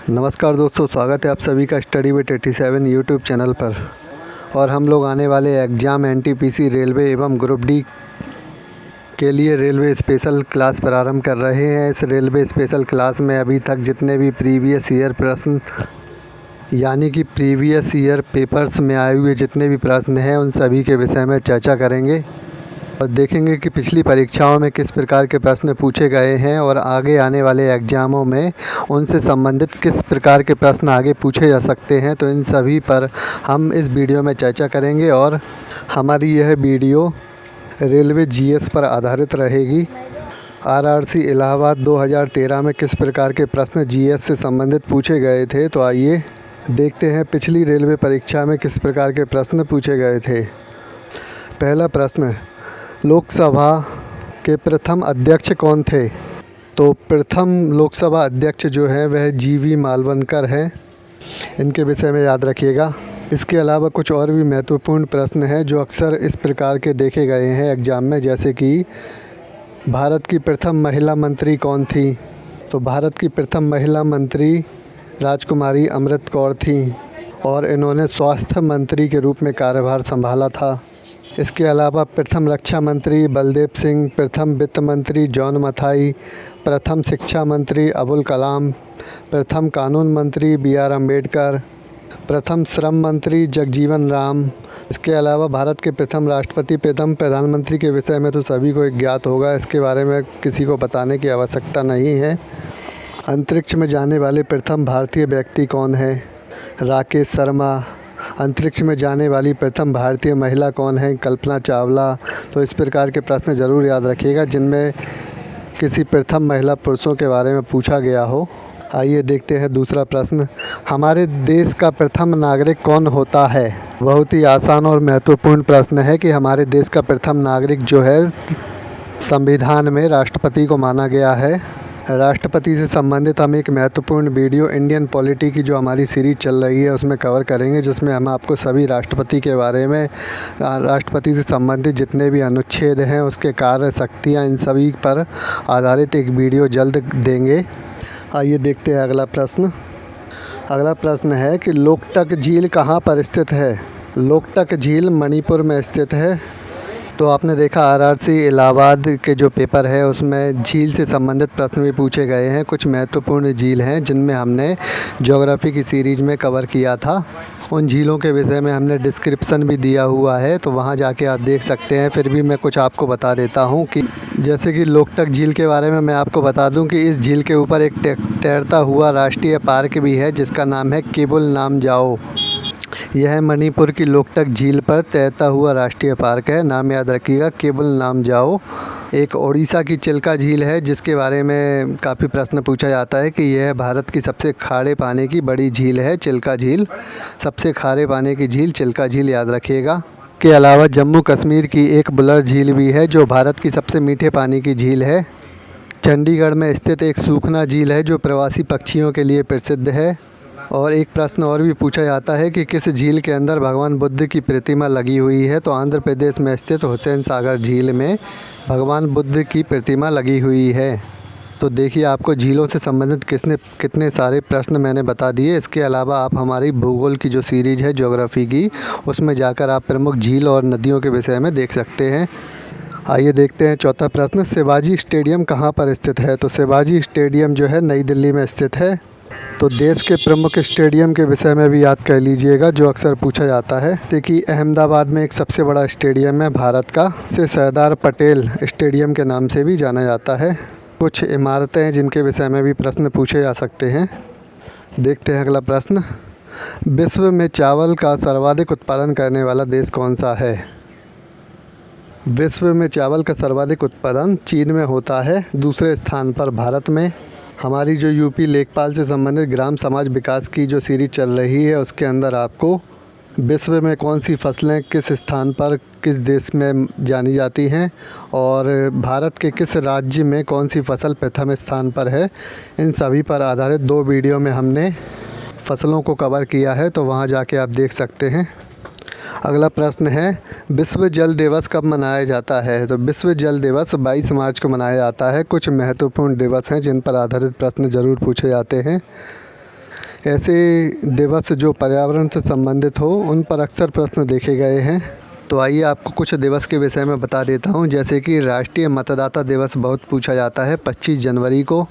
नमस्कार दोस्तों, स्वागत है आप सभी का स्टडी विद 87 यूट्यूब चैनल पर। और हम लोग आने वाले एग्ज़ाम एनटीपीसी रेलवे एवं ग्रुप डी के लिए रेलवे स्पेशल क्लास प्रारंभ कर रहे हैं। इस रेलवे स्पेशल क्लास में अभी तक जितने भी प्रीवियस ईयर प्रश्न यानी कि प्रीवियस ईयर पेपर्स में आए हुए जितने भी प्रश्न हैं उन सभी के विषय में चर्चा करेंगे और देखेंगे कि पिछली परीक्षाओं में किस प्रकार के प्रश्न पूछे गए हैं और आगे आने वाले एग्ज़ामों में उनसे संबंधित किस प्रकार के प्रश्न आगे पूछे जा सकते हैं। तो इन सभी पर हम इस वीडियो में चर्चा करेंगे और हमारी यह वीडियो रेलवे जीएस पर आधारित रहेगी। आरआरसी इलाहाबाद 2013 में किस प्रकार के प्रश्न जीएस से संबंधित पूछे गए थे। तो आइए देखते हैं पिछली रेलवे परीक्षा में किस प्रकार के प्रश्न पूछे गए थे। पहला प्रश्न, लोकसभा के प्रथम अध्यक्ष कौन थे। तो प्रथम लोकसभा अध्यक्ष जो है वह जीवी मालवनकर हैं, इनके विषय में याद रखिएगा। इसके अलावा कुछ और भी महत्वपूर्ण प्रश्न हैं जो अक्सर इस प्रकार के देखे गए हैं एग्ज़ाम में, जैसे कि भारत की प्रथम महिला मंत्री कौन थी। तो भारत की प्रथम महिला मंत्री राजकुमारी अमृत कौर थी और इन्होंने स्वास्थ्य मंत्री के रूप में कार्यभार संभाला था। इसके अलावा प्रथम रक्षा मंत्री बलदेव सिंह, प्रथम वित्त मंत्री जॉन मथाई, प्रथम शिक्षा मंत्री अबुल कलाम, प्रथम कानून मंत्री BR अम्बेडकर, प्रथम श्रम मंत्री जगजीवन राम। इसके अलावा भारत के प्रथम राष्ट्रपति, प्रथम प्रधानमंत्री के विषय में तो सभी को ज्ञात होगा, इसके बारे में किसी को बताने की आवश्यकता नहीं है। अंतरिक्ष में जाने वाले प्रथम भारतीय व्यक्ति कौन है। राकेश शर्मा। अंतरिक्ष में जाने वाली प्रथम भारतीय महिला कौन है। कल्पना चावला। तो इस प्रकार के प्रश्न ज़रूर याद रखिएगा जिनमें किसी प्रथम महिला पुरुषों के बारे में पूछा गया हो। आइए देखते हैं दूसरा प्रश्न, हमारे देश का प्रथम नागरिक कौन होता है। बहुत ही आसान और महत्वपूर्ण प्रश्न है कि हमारे देश का प्रथम नागरिक जो है संविधान में राष्ट्रपति को माना गया है। राष्ट्रपति से संबंधित हम एक महत्वपूर्ण वीडियो इंडियन पॉलिटी की जो हमारी सीरीज़ चल रही है उसमें कवर करेंगे, जिसमें हम आपको सभी राष्ट्रपति के बारे में, राष्ट्रपति से संबंधित जितने भी अनुच्छेद हैं, उसके कार्य, शक्तियाँ, इन सभी पर आधारित एक वीडियो जल्द देंगे। आइए देखते हैं अगला प्रश्न। अगला प्रश्न है कि लोकटक झील कहाँ पर स्थित है। लोकटक झील मणिपुर में स्थित है। तो आपने देखा आरआरसी इलाहाबाद के जो पेपर है उसमें झील से संबंधित प्रश्न भी पूछे गए हैं। कुछ महत्वपूर्ण झील हैं जिनमें हमने ज्योग्राफी की सीरीज़ में कवर किया था। उन झीलों के विषय में हमने डिस्क्रिप्शन भी दिया हुआ है, तो वहां जाके आप देख सकते हैं। फिर भी मैं कुछ आपको बता देता हूं कि जैसे कि लोकटक झील के बारे में मैं आपको बता दूं कि इस झील के ऊपर एक तैरता हुआ राष्ट्रीय पार्क भी है जिसका नाम है केबुल लामजाओ। यह मणिपुर की लोकटक झील पर तैरता हुआ राष्ट्रीय पार्क है, नाम याद रखिएगा, केबुल लामजाओ। एक ओडिशा की चिल्का झील है जिसके बारे में काफ़ी प्रश्न पूछा जाता है कि यह भारत की सबसे खारे पानी की बड़ी झील है, चिल्का झील। सबसे खारे पानी की झील चिल्का झील, याद रखिएगा। के अलावा जम्मू कश्मीर की एक बुलर झील भी है जो भारत की सबसे मीठे पानी की झील है। चंडीगढ़ में स्थित एक सूखना झील है जो प्रवासी पक्षियों के लिए प्रसिद्ध है। और एक प्रश्न और भी पूछा जाता है कि किस झील के अंदर भगवान बुद्ध की प्रतिमा लगी हुई है। तो आंध्र प्रदेश में स्थित हुसैन सागर झील में भगवान बुद्ध की प्रतिमा लगी हुई है। तो देखिए आपको झीलों से संबंधित कितने सारे प्रश्न मैंने बता दिए। इसके अलावा आप हमारी भूगोल की जो सीरीज़ है ज्योग्राफी की, उसमें जाकर आप प्रमुख झील और नदियों के विषय में देख सकते हैं। आइए देखते हैं चौथा प्रश्न, शिवाजी स्टेडियम कहाँ पर स्थित है। तो शिवाजी स्टेडियम जो है नई दिल्ली में स्थित है। तो देश के प्रमुख स्टेडियम के विषय में भी याद कर लीजिएगा जो अक्सर पूछा जाता है। देखिए अहमदाबाद में एक सबसे बड़ा स्टेडियम है भारत का, इसे सरदार पटेल स्टेडियम के नाम से भी जाना जाता है। कुछ इमारतें हैं जिनके विषय में भी प्रश्न पूछे जा सकते हैं। देखते हैं अगला प्रश्न, विश्व में चावल का सर्वाधिक उत्पादन करने वाला देश कौन सा है। विश्व में चावल का सर्वाधिक उत्पादन चीन में होता है, दूसरे स्थान पर भारत में। हमारी जो यूपी लेखपाल से संबंधित ग्राम समाज विकास की जो सीरीज चल रही है उसके अंदर आपको विश्व में कौन सी फसलें किस स्थान पर किस देश में जानी जाती हैं और भारत के किस राज्य में कौन सी फसल प्रथम स्थान पर है, इन सभी पर आधारित 2 वीडियो में हमने फसलों को कवर किया है, तो वहां जाके आप देख सकते हैं। अगला प्रश्न है, विश्व जल दिवस कब मनाया जाता है। तो विश्व जल दिवस 22 मार्च को मनाया जाता है। कुछ महत्वपूर्ण दिवस हैं जिन पर आधारित प्रश्न ज़रूर पूछे जाते हैं। ऐसे दिवस जो पर्यावरण से संबंधित हो उन पर अक्सर प्रश्न देखे गए हैं। तो आइए आपको कुछ दिवस के विषय में बता देता हूं, जैसे कि राष्ट्रीय मतदाता दिवस बहुत पूछा जाता है 25 जनवरी को,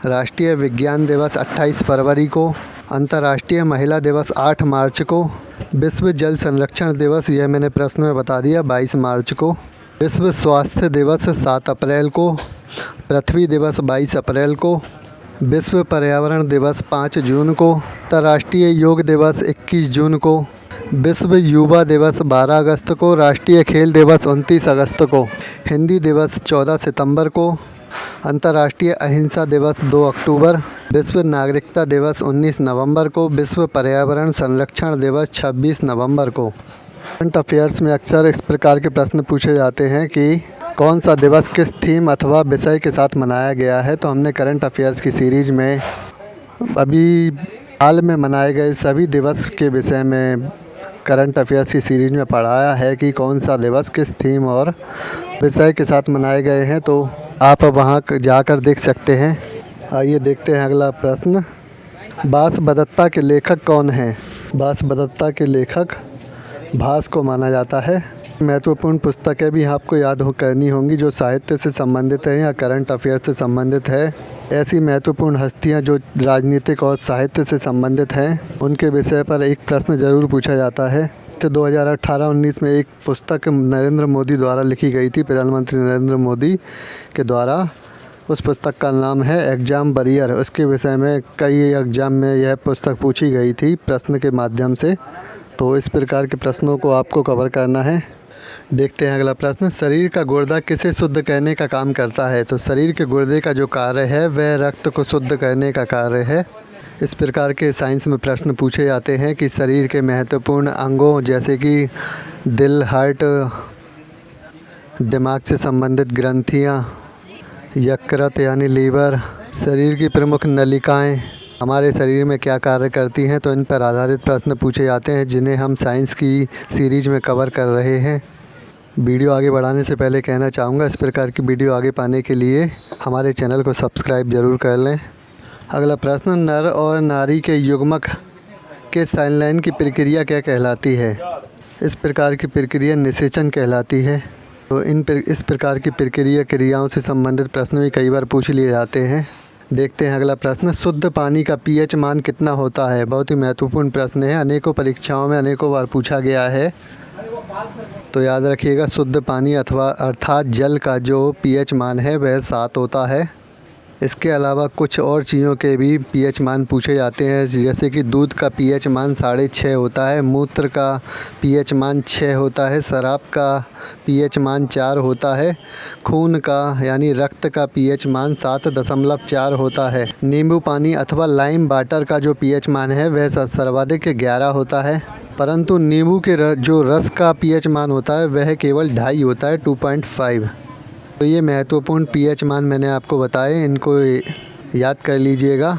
राष्ट्रीय विज्ञान दिवस 28 फरवरी को, अंतर्राष्ट्रीय महिला दिवस 8 मार्च को, विश्व जल संरक्षण दिवस, यह मैंने प्रश्न में बता दिया, 22 मार्च को, विश्व स्वास्थ्य दिवस 7 अप्रैल को, पृथ्वी दिवस 22 अप्रैल को, विश्व पर्यावरण दिवस 5 जून को, अंतर्राष्ट्रीय योग दिवस 21 जून को, विश्व युवा दिवस 12 अगस्त को, राष्ट्रीय खेल दिवस 29 अगस्त को, हिंदी दिवस 14 सितंबर को, अंतर्राष्ट्रीय अहिंसा दिवस 2 अक्टूबर, विश्व नागरिकता दिवस 19 नवंबर को, विश्व पर्यावरण संरक्षण दिवस 26 नवंबर को। करंट अफेयर्स में अक्सर इस प्रकार के प्रश्न पूछे जाते हैं कि कौन सा दिवस किस थीम अथवा विषय के साथ मनाया गया है। तो हमने करंट अफेयर्स की सीरीज में अभी हाल में मनाए गए सभी दिवस के विषय में करंट अफेयर्स की सीरीज में पढ़ाया है कि कौन सा दिवस किस थीम और विषय के साथ मनाए गए हैं। तो आप वहां जाकर देख सकते हैं। आइए देखते हैं अगला प्रश्न। बांसबदत्ता के लेखक कौन हैं? बांसबदत्ता के लेखक भास को माना जाता है। महत्वपूर्ण पुस्तकें भी आपको याद करनी होंगी जो साहित्य से संबंधित है या करंट अफेयर से संबंधित है। ऐसी महत्वपूर्ण हस्तियां जो राजनीतिक और साहित्य से संबंधित हैं उनके विषय पर एक प्रश्न ज़रूर पूछा जाता है। तो 2018-19 में एक पुस्तक नरेंद्र मोदी द्वारा लिखी गई थी, प्रधानमंत्री नरेंद्र मोदी के द्वारा। उस पुस्तक का नाम है एग्ज़ाम वॉरियर। उसके विषय में कई एग्ज़ाम में यह पुस्तक पूछी गई थी प्रश्न के माध्यम से। तो इस प्रकार के प्रश्नों को आपको कवर करना है। देखते हैं अगला प्रश्न। शरीर का गुर्दा किसे शुद्ध करने का काम करता है? तो शरीर के गुर्दे का जो कार्य है वह रक्त को शुद्ध करने का कार्य है। इस प्रकार के साइंस में प्रश्न पूछे जाते हैं कि शरीर के महत्वपूर्ण अंगों जैसे कि दिल, हार्ट, दिमाग से संबंधित ग्रंथियाँ, यकृत यानी लीवर, शरीर की प्रमुख नलिकाएँ हमारे शरीर में क्या कार्य करती हैं। तो इन पर आधारित प्रश्न पूछे जाते हैं जिन्हें हम साइंस की सीरीज में कवर कर रहे हैं। वीडियो आगे बढ़ाने से पहले कहना चाहूँगा इस प्रकार की वीडियो आगे पाने के लिए हमारे चैनल को सब्सक्राइब ज़रूर कर लें। अगला प्रश्न। नर और नारी के युग्मक के संलयन की प्रक्रिया क्या कहलाती है? इस प्रकार की प्रक्रिया निषेचन कहलाती है। तो इस प्रकार की प्रक्रिया क्रियाओं से संबंधित प्रश्न भी कई बार पूछ लिए जाते हैं। देखते हैं अगला प्रश्न। शुद्ध पानी का पीएच मान कितना होता है? बहुत ही महत्वपूर्ण प्रश्न है, अनेकों परीक्षाओं में अनेकों बार पूछा गया है। तो याद रखिएगा, शुद्ध पानी अर्थात जल का जो पीएच मान है वह 7 होता है। इसके अलावा कुछ और चीज़ों के भी पीएच मान पूछे जाते हैं, जैसे कि दूध का पीएच मान 6.5 होता है, मूत्र का पीएच मान 6 होता है, शराब का पीएच मान 4 होता है, खून का यानी रक्त का पीएच मान 7.4 होता है। नींबू पानी अथवा लाइम वाटर का जो पीएच मान है वह सर्वाधिक 11 होता है, परंतु नींबू के जो रस का पीएच मान होता है वह केवल 2.5 होता है, 2.5। तो ये महत्वपूर्ण पीएच मान मैंने आपको बताए, इनको याद कर लीजिएगा।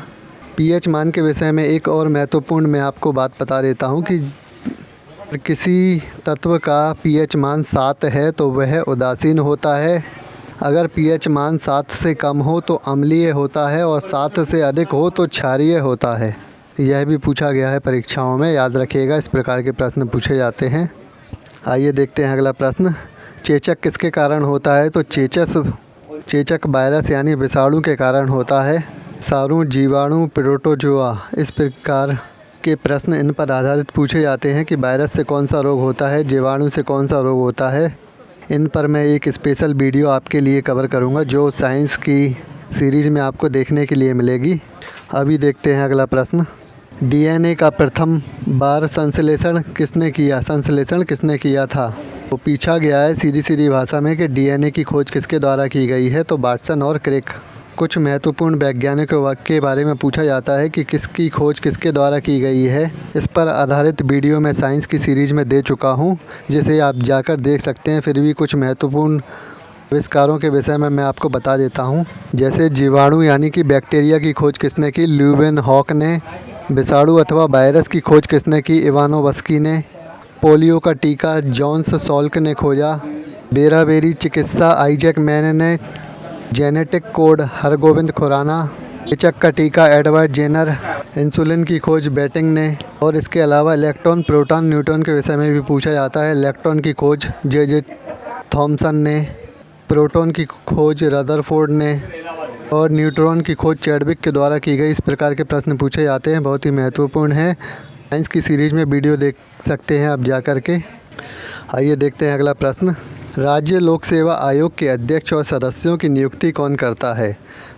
पीएच मान के विषय में एक और महत्वपूर्ण मैं आपको बात बता देता हूँ कि किसी तत्व का पीएच मान 7 है तो वह उदासीन होता है। अगर पीएच मान 7 से कम हो तो अम्लीय होता है और 7 से अधिक हो तो क्षारीय होता है। यह भी पूछा गया है परीक्षाओं में, याद रखिएगा, इस प्रकार के प्रश्न पूछे जाते हैं। आइए देखते हैं अगला प्रश्न। चेचक किसके कारण होता है? तो चेचक वायरस यानी विषाणु के कारण होता है। सारू, जीवाणु, प्रोटोजोआ, इस प्रकार के प्रश्न इन पर आधारित पूछे जाते हैं कि वायरस से कौन सा रोग होता है, जीवाणु से कौन सा रोग होता है। इन पर मैं एक स्पेशल वीडियो आपके लिए कवर करूंगा जो साइंस की सीरीज में आपको देखने के लिए मिलेगी। अभी देखते हैं अगला प्रश्न। डीएनए का प्रथम बार संश्लेषण किसने किया था? तो पूछा गया है सीधी भाषा में कि डीएनए की खोज किसके द्वारा की गई है? तो वाटसन और क्रिक। कुछ महत्वपूर्ण वैज्ञानिकों के बारे में पूछा जाता है कि किसकी खोज किसके द्वारा की गई है। इस पर आधारित वीडियो मैं साइंस की सीरीज में दे चुका हूं, जिसे आप जाकर देख सकते हैं। फिर भी कुछ महत्वपूर्ण आविष्कारों के विषय में मैं आपको बता देता हूं, जैसे जीवाणु यानी कि बैक्टीरिया की खोज किसने की? ल्यूवेनहॉक ने। विषाणु अथवा वायरस की खोज किसने की? इवानोव्स्की ने। पोलियो का टीका जॉन्स सॉल्क ने खोजा। बेराबेरी चिकित्सा आइजैक मैन ने। Genetic code Hargobind Khorana. चेचक का टीका एडवर्ड जेनर। इंसुलिन की खोज बेटिंग ने। और इसके अलावा इलेक्ट्रॉन, प्रोटॉन, न्यूट्रॉन के विषय में भी पूछा जाता है। इलेक्ट्रॉन की खोज जे थॉमसन ने, प्रोटॉन की खोज रदरफोर्ड ने और न्यूट्रॉन की खोज चैडविक के द्वारा की गई। इस प्रकार के प्रश्न पूछे जाते हैं, बहुत ही महत्वपूर्ण है। साइंस की सीरीज में वीडियो देख सकते हैं आप जा कर के। आइए देखते हैं अगला प्रश्न। राज्य लोक सेवा आयोग के अध्यक्ष और सदस्यों की नियुक्ति कौन करता है?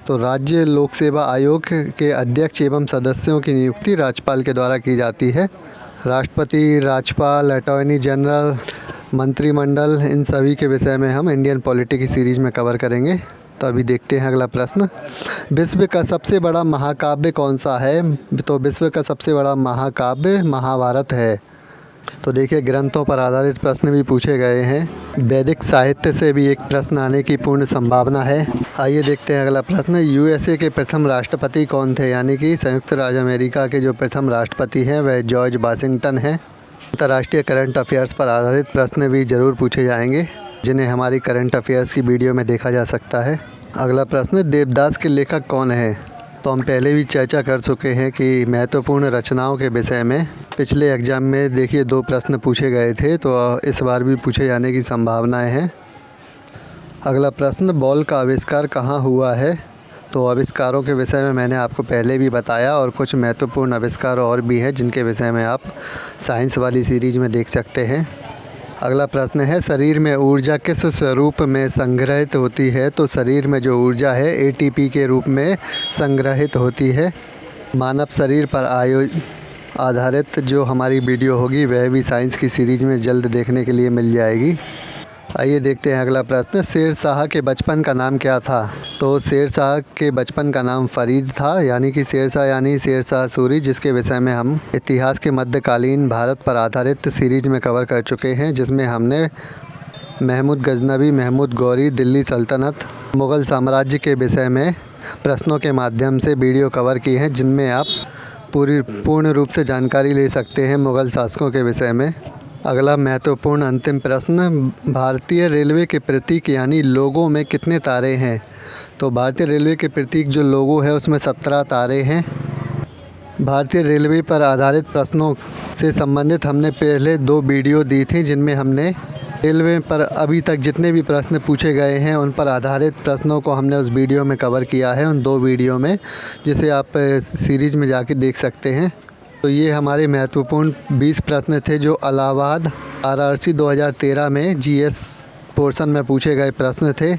तो राज्य लोक सेवा आयोग के अध्यक्ष एवं सदस्यों की नियुक्ति राज्यपाल के द्वारा की जाती है। राष्ट्रपति, राज्यपाल, अटॉर्नी जनरल, मंत्रिमंडल, इन सभी के विषय में हम इंडियन पॉलिटी की सीरीज में कवर करेंगे। तो अभी देखते हैं अगला प्रश्न। विश्व का सबसे बड़ा महाकाव्य कौन सा है? तो विश्व का सबसे बड़ा महाकाव्य महाभारत है। तो देखिए, ग्रंथों पर आधारित प्रश्न भी पूछे गए हैं। वैदिक साहित्य से भी एक प्रश्न आने की पूर्ण संभावना है। आइए देखते हैं अगला प्रश्न। यूएसए के प्रथम राष्ट्रपति कौन थे? यानी कि संयुक्त राज्य अमेरिका के जो प्रथम राष्ट्रपति हैं वह जॉर्ज वाशिंगटन हैं। अंतर्राष्ट्रीय करंट अफेयर्स पर आधारित प्रश्न भी ज़रूर पूछे जाएंगे, जिन्हें हमारी करंट अफेयर्स की वीडियो में देखा जा सकता है। अगला प्रश्न, देवदास के लेखक कौन है? तो हम पहले भी चर्चा कर चुके हैं कि महत्वपूर्ण रचनाओं के विषय में पिछले एग्ज़ाम में देखिए 2 प्रश्न पूछे गए थे, तो इस बार भी पूछे जाने की संभावनाएं हैं। अगला प्रश्न, बॉल का आविष्कार कहाँ हुआ है? तो आविष्कारों के विषय में मैंने आपको पहले भी बताया, और कुछ महत्वपूर्ण आविष्कार और भी हैं जिनके विषय में आप साइंस वाली सीरीज में देख सकते हैं। अगला प्रश्न है, शरीर में ऊर्जा किस स्वरूप में संग्रहित होती है? तो शरीर में जो ऊर्जा है एटीपी के रूप में संग्रहित होती है। मानव शरीर पर आधारित जो हमारी वीडियो होगी वह भी साइंस की सीरीज में जल्द देखने के लिए मिल जाएगी। आइए देखते हैं अगला प्रश्न। शेर शाह के बचपन का नाम क्या था? तो शेर शाह के बचपन का नाम फरीद था, यानी कि शेर शाह यानी शेर शाह सूरी, जिसके विषय में हम इतिहास के मध्यकालीन भारत पर आधारित सीरीज में कवर कर चुके हैं, जिसमें हमने महमूद गजनवी, महमूद गौरी, दिल्ली सल्तनत, मुग़ल साम्राज्य के विषय में प्रश्नों के माध्यम से वीडियो कवर की हैं, जिनमें आप पूर्ण रूप से जानकारी ले सकते हैं मुग़ल शासकों के विषय में। अगला महत्वपूर्ण अंतिम प्रश्न, भारतीय रेलवे के प्रतीक यानी लोगो में कितने तारे हैं? तो भारतीय रेलवे के प्रतीक जो लोगो है उसमें 17 तारे हैं। भारतीय रेलवे पर आधारित प्रश्नों से संबंधित हमने पहले 2 वीडियो दी थी, जिनमें हमने रेलवे पर अभी तक जितने भी प्रश्न पूछे गए हैं उन पर आधारित प्रश्नों को हमने उस वीडियो में कवर किया है, उन 2 वीडियो में, जिसे आप सीरीज़ में जाके देख सकते हैं। तो ये हमारे महत्वपूर्ण 20 प्रश्न थे जो इलाहाबाद RRC 2013 में GS पोर्शन में पूछे गए प्रश्न थे।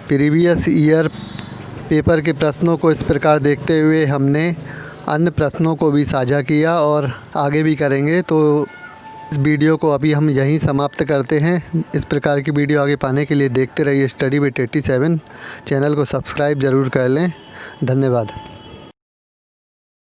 प्रीवियस ईयर पेपर के प्रश्नों को इस प्रकार देखते हुए हमने अन्य प्रश्नों को भी साझा किया और आगे भी करेंगे। तो इस वीडियो को अभी हम यहीं समाप्त करते हैं। इस प्रकार की वीडियो आगे पाने के लिए देखते रहिए स्टडी विद 87। चैनल को सब्सक्राइब ज़रूर कर लें। धन्यवाद।